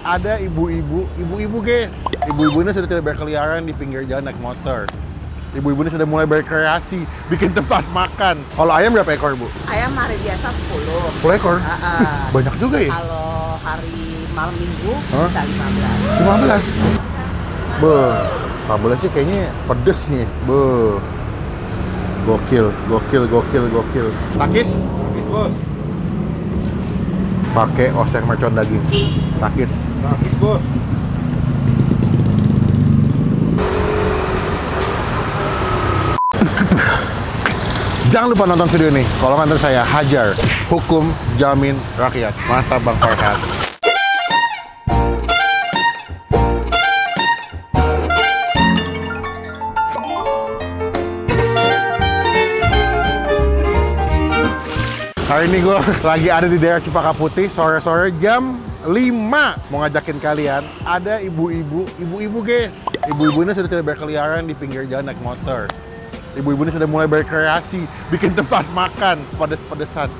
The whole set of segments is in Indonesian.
Ada ibu-ibu guys. Ibu-ibu ini sudah tidak berkeliaran di pinggir jalan naik motor. Ibu-ibu ini sudah mulai berkreasi, bikin tempat makan. Kalau ayam berapa ekor, Bu? Ayam hari biasa 10. 10 ekor? Banyak juga ya? Kalau hari malam minggu bisa 15. 15? Sambalnya sih kayaknya pedes nih. Gokil. Takis, Bos. Pakai oseng mercon daging. Takis, Bos. Jangan lupa nonton video ini. Kalau nganter saya hajar, hukum jamin rakyat. Mantap Bang Farhat. Hari ini gue lagi ada di daerah Cempaka Putih, sore-sore jam 5. Mau ngajakin kalian, ada ibu-ibu guys. Ibu-ibu ini sudah tidak berkeliaran di pinggir jalan naik motor. Ibu-ibu ini sudah mulai berkreasi, bikin tempat makan, pedes-pedesan.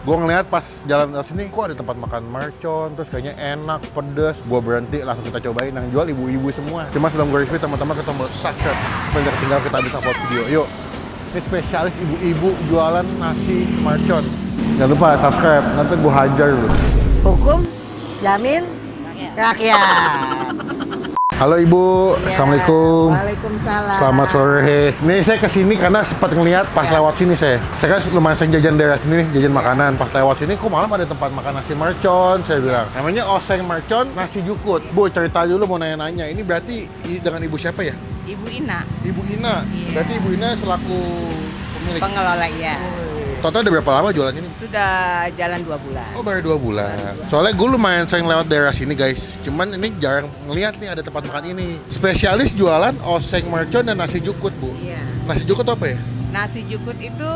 Gue ngeliat pas jalan ke sini, kok ada tempat makan mercon, terus kayaknya enak, pedes. Gue berhenti, langsung kita cobain. Yang jual ibu-ibu semua. Cuma sebelum gue review, teman-teman kita tombol subscribe supaya jangan ketinggalan kita bisa upload video. Yuk, ini spesialis ibu-ibu jualan nasi mercon. Jangan lupa subscribe, nanti gue hajar dulu. Hukum jamin rakyat. Halo Ibu, ya. Assalamualaikum. Waalaikumsalam. Selamat sore. Ini saya kesini karena sempat ngeliat pas lewat sini saya kan lumayan sering jajan daerah sini nih, jajan makanan. Pas lewat sini, kok malam ada tempat makan nasi mercon, saya bilang. Namanya oseng mercon nasi jukut. Bu, cerita dulu mau nanya-nanya. Ini berarti dengan Ibu siapa ya? Ibu Ina. Ibu Ina. Iya. Berarti Ibu Ina selaku pemilik. Pengelola, ya. Total udah berapa lama jualan ini? Sudah jalan 2 bulan. Oh, baru 2 bulan. Soalnya gue lumayan sering lewat daerah sini guys. Cuman ini jarang ngeliat nih ada tempat makan ini. Spesialis jualan oseng mercon dan nasi jukut, Bu. Iya. Nasi jukut apa ya? Nasi jukut itu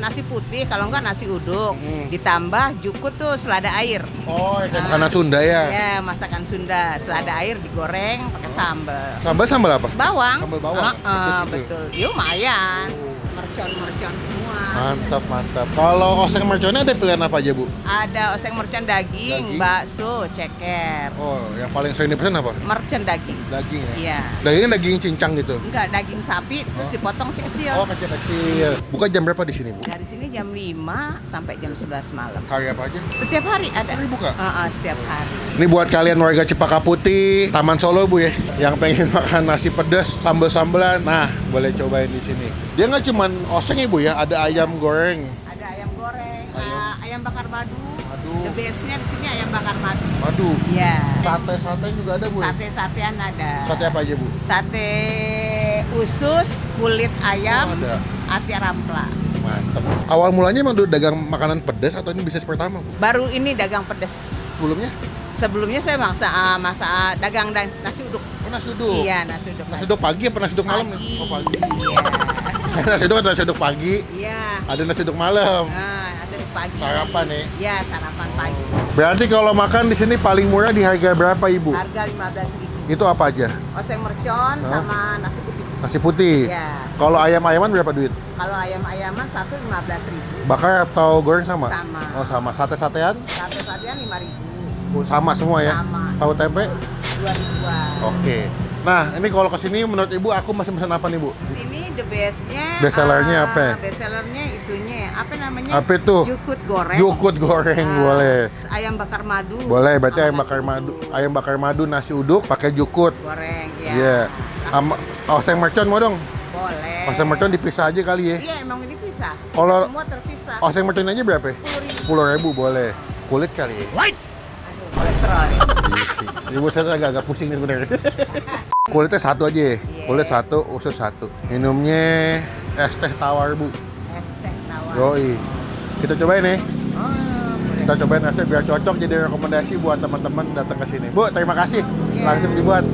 nasi putih, kalau enggak nasi uduk. Ditambah jukut tuh selada air. Oh, makanan Sunda ya? Ya, masakan Sunda. Selada air digoreng pakai sambal. Sambal apa? Bawang. Sambal bawang. Betul. Ya lumayan. Mercon semua. Mantap. Kalau oseng merconnya ada pilihan apa aja, Bu? Ada oseng mercon daging, bakso, ceker. Oh, yang paling sering dipesan apa? Mercon daging. Daging ya? Iya. Dagingnya daging cincang gitu? Enggak, daging sapi terus dipotong kecil-kecil. Oh, kecil-kecil. Buka jam berapa di sini, Bu? Dari sini jam 5 sampai jam 11 malam. Hari apa aja? Setiap hari ada. Hari buka? Setiap hari. Ini buat kalian warga Cempaka Putih, Taman Solo, Bu ya, yang pengen makan nasi pedas, sambal-sambalan. Nah, boleh cobain di sini. Dia nggak cuman oseng ya, Bu ya, ada ayam goreng. Ada ayam goreng, ayam bakar madu. Madu. The best-nya di sini ayam bakar madu. Madu. Iya. Sate juga ada, Bu. Sate-satean ada. Sate apa aja, Bu? Sate usus, kulit ayam, ada. ati rampla. Mantap. Awal mulanya emang dagang makanan pedas atau ini bisnis pertama, Bu? Baru ini dagang pedas. Sebelumnya? Sebelumnya saya masak dagang dan nasi uduk. Oh, nasi uduk? Iya, nasi uduk. Nasi uduk pagi apa nasi uduk malam? Oh, pagi. Iya. Nasi uduk pagi. Iya. Ada nasi uduk malam. Nasi uduk pagi. Sarapan nih. Iya, sarapan pagi. Berarti kalau makan di sini paling murah di harga berapa, Ibu? Harga 15.000. Itu apa aja? Oseng mercon sama nasi putih. Nasi putih? Iya. Kalau ayam-ayaman berapa duit? Kalau ayam-ayaman satu 15.000. Bakar atau goreng sama? Sama. Oh, sama. Sate-satean? Sate-satean 5.000. Sama semua ya? Sama. Tahu tempe? 2.000-an. Oke. Nah, ini kalau kesini menurut Ibu, aku masih pesan apa nih, Bu? Sini the best-nya. Best sellernya apa? Best sellernya itunya, apa namanya? Apa itu? Jukut goreng. Jukut goreng, boleh. Ayam bakar madu. Boleh, berarti ayam bakar madu. Ayam bakar madu, nasi uduk, pakai jukut. Goreng, ya. Iya. Sama oseng mercon mau dong? Boleh. Oseng mercon dipisah aja kali ya? Iya, emang ini pisah. Kalau semua terpisah. oseng mercon aja berapa? 10.000 boleh. Kulit kali ya? Aduh, kolesterol. Ibu saya agak pusing nih sebenarnya. Kulitnya satu aja ya? Kulit satu, usus satu. Minumnya es teh tawar, Bu. Es teh tawar. Yoi. Kita cobain nih. Boleh. Kita cobain esnya biar cocok jadi rekomendasi buat teman-teman datang ke sini. Bu, terima kasih. Langsung dibuat.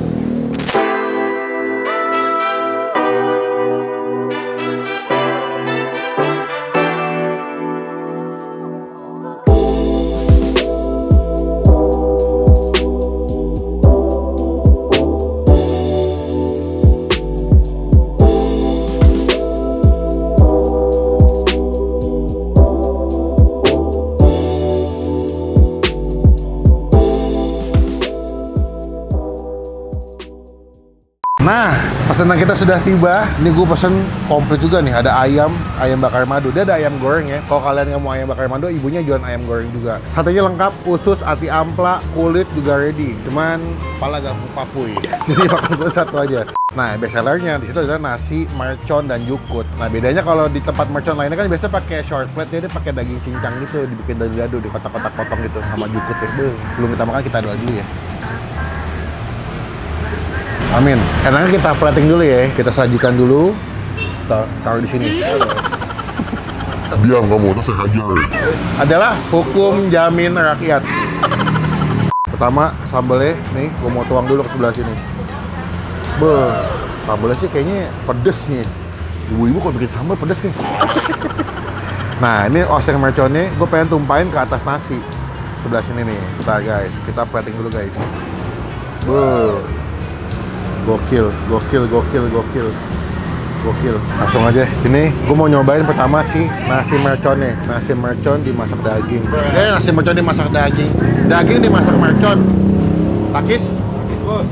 Nah, pesanan kita sudah tiba. Ini gue pesen komplit juga nih. Ada ayam bakar madu. Dia ada ayam goreng ya. Kalau kalian nggak mau ayam bakar madu, ibunya jualan ayam goreng juga. Satenya lengkap, usus, ati ampla, kulit juga ready. Cuman kepala gak papui. Jadi makan kulit satu aja. Nah, best sellernya di situ adalah nasi, mercon, dan jukut. Nah, bedanya kalau di tempat mercon lainnya kan biasa pakai short plate, dia pakai daging cincang gitu, dibikin dadu-dadu, di kotak-kotak potong gitu sama jukut ya. Sebelum kita makan kita doa dulu ya. Amin. Enaknya kita plating dulu ya. Kita sajikan dulu. Kita taruh di sini. Diam kamu, tak saya hajar. Adalah hukum jamin rakyat. Pertama, sambelnya nih, gue mau tuang dulu ke sebelah sini. Sambelnya sih kayaknya pedes nih. Ibu-ibu kalau bikin sambal pedes nih. Nah, ini oseng merconnya gue pengen tumpahin ke atas nasi. Sebelah sini nih. Guys, kita plating dulu guys. Gokil. Langsung aja. Ini gue mau nyobain pertama sih nasi merconnya. Nasi mercon dimasak daging. Nasi mercon dimasak daging. Daging dimasak mercon. Takis? Bos.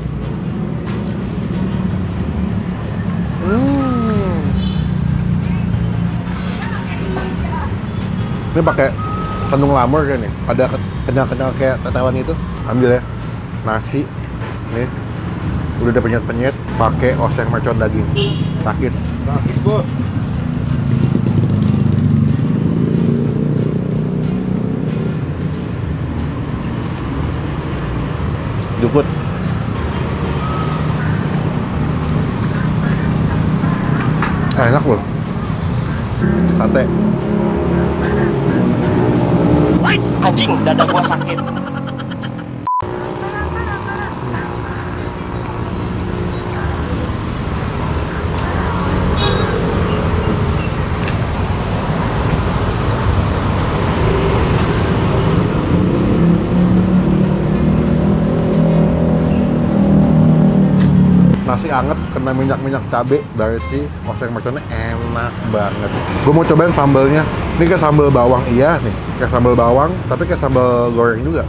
Ini pakai sandung lamur kan nih. Ada kenyal-kenyal kayak tetewan itu. Ambil ya. Nasi. Nih. Udah ada penyet-penyet, pakai oseng mercon daging. Takis, bos. Jukut. Enak loh. Sate. Anjing, dada gua sakit. Nasi anget kena minyak cabe dari si oseng merconnya enak banget. Gue mau cobain sambelnya. Ini kayak sambal bawang iya nih, kayak sambal bawang tapi kayak sambal goreng juga.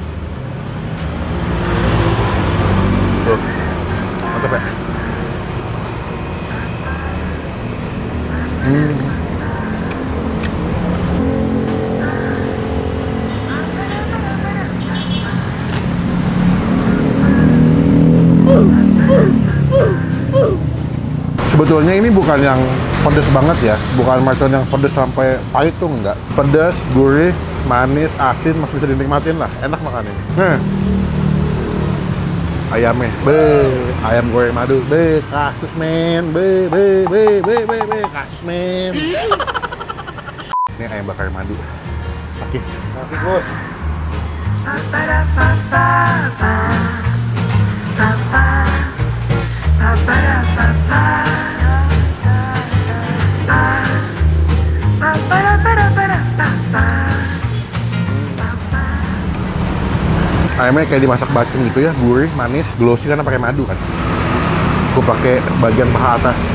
Tuh, mantep ya. Sebetulnya ini bukan yang pedes banget ya, bukan mercon yang pedes sampai pahit tuh enggak. Pedes, gurih, manis, asin masih bisa dinikmatin lah, enak makannya. Nah, ayamnya, ayam goreng madu, kasus men, kasus men. Ini ayam bakar madu, takis bos. Ayamnya kayak dimasak bacem gitu ya, gurih, manis, glossy karena pakai madu kan. Gue pakai bagian paha atas.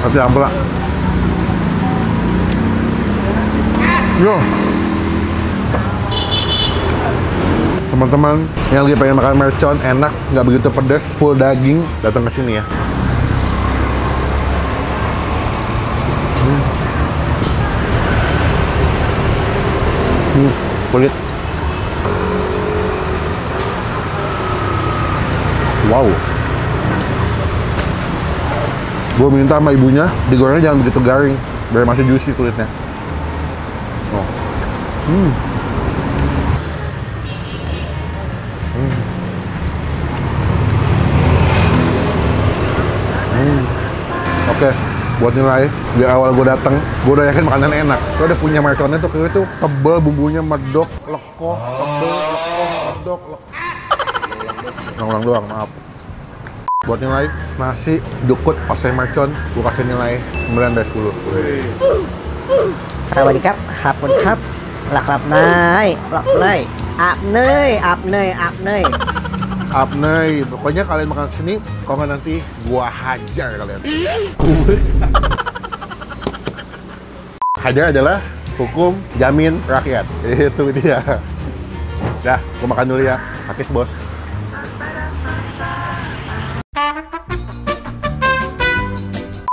Hati ampela. Yo. Teman-teman yang lagi pengen makan mercon enak, nggak begitu pedas, full daging, datang ke sini ya. Kulit. Wow. Gue minta sama ibunya digorengnya jangan begitu garing, biar masih juicy kulitnya. Oh. Oke, buat nilai di awal gue datang, gue udah yakin makanan enak. Soalnya punya merconnya tuh kayak itu tebel, bumbunya medok, lekoh, tebel, lekoh, medok, ulang doang, maaf. Buat nilai nasi, jukut, oseng mercon, gue kasih nilai 9 dari 10. Sawadikap, hapun hap, lak nai, ap nai. Apnei. Pokoknya kalian makan sini, kalau nggak nanti gua hajar kalian. Hajar adalah hukum jamin rakyat. Itu dia. Dah, gua makan dulu ya. Pakis bos.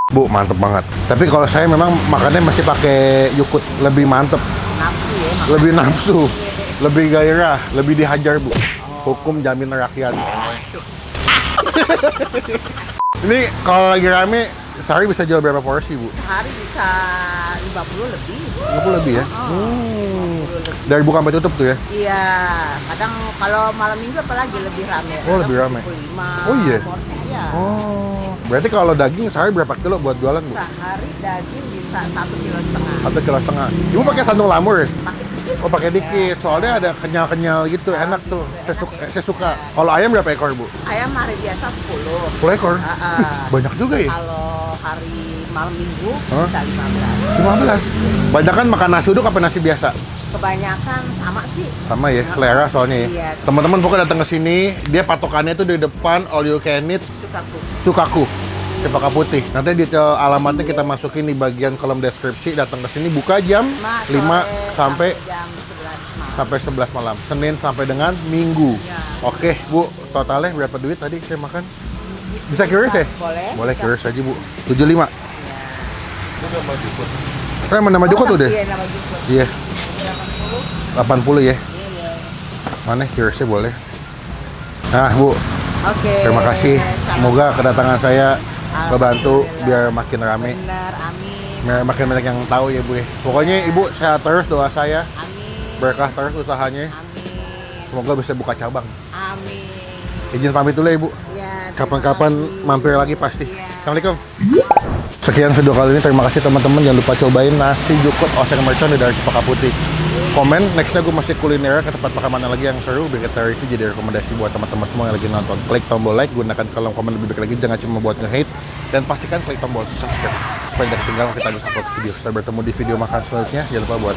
Bu, mantep banget. Tapi kalau saya memang makannya masih pakai yogurt, lebih mantep. Nafsu ya. Lebih nafsu, lebih gairah, lebih dihajar bu. Hukum jamin rakyat. Ini kalau lagi rame, sehari bisa jual berapa porsi bu? Hari bisa 50 lebih. 50 lebih ya? Dari buka sampai tutup tuh ya? Iya, kadang kalau malam minggu apalagi lebih rame. Oh, lebih rame. 25 Oh, iya? porsi, iya. Oh, berarti kalau daging sehari berapa kilo buat jualan bu? Sehari daging bisa 1,5 kilo. 1,5 kilo. Ibu pakai sandung lamur ya? Pakai dikit. Oh pakai dikit, soalnya ada kenyal-kenyal gitu, enak tuh. Saya suka. Kalau ayam berapa ekor bu? Ayam hari biasa 10. 10 ekor? Heeh. Ih, banyak juga ya? Kalau hari malam minggu Hah? bisa 15. 15? Banyak kan makan nasi uduk apa nasi biasa? Kebanyakan sama sih. Sama ya, selera soalnya ya. Iya. Teman-teman pokoknya datang ke sini, dia patokannya tuh di depan all you can eat Sukaku. Sukaku. Cempaka Putih. Nanti detail alamatnya kita masukin di bagian kolom deskripsi. Datang ke sini buka jam 5 sampai jam 11 malam. sampai 11 malam. Senin sampai dengan Minggu. Ya. Oke, Bu. Totalnya berapa duit tadi saya makan? Bisa curious ya? Boleh. Boleh curious aja, Bu. 75. Ya. Mana maju kok tuh deh? Iya, nama Jukut. Iya. 80 ya. Iya. Mana curiousnya boleh. Nah, Bu. Oke. Terima kasih. Semoga kedatangan saya membantu biar makin rame. Benar, amin. Biar makin banyak yang tahu ya, Bu. Pokoknya Ibu sehat terus, doa saya. Amin. Berkah terus usahanya. Amin. Semoga bisa buka cabang. Amin. Izin pamit dulu ya, Bu. Ya, Kapan-kapan terima kasih. mampir lagi pasti. Iya. Assalamualaikum. Sekian video kali ini. Terima kasih teman-teman. Jangan lupa cobain nasi jukut oseng mercon dari Cempaka Putih. Komen, nextnya gue masih kuliner ke tempat makan mana lagi yang seru. Biar kita review jadi rekomendasi buat teman-teman semua yang lagi nonton. Klik tombol like, gunakan kolom komen lebih baik lagi. Jangan cuma buat nge-hate. Dan pastikan klik tombol subscribe supaya tidak ketinggalan kita bisa upload video. Sampai bertemu di video makan selanjutnya. Jangan lupa buat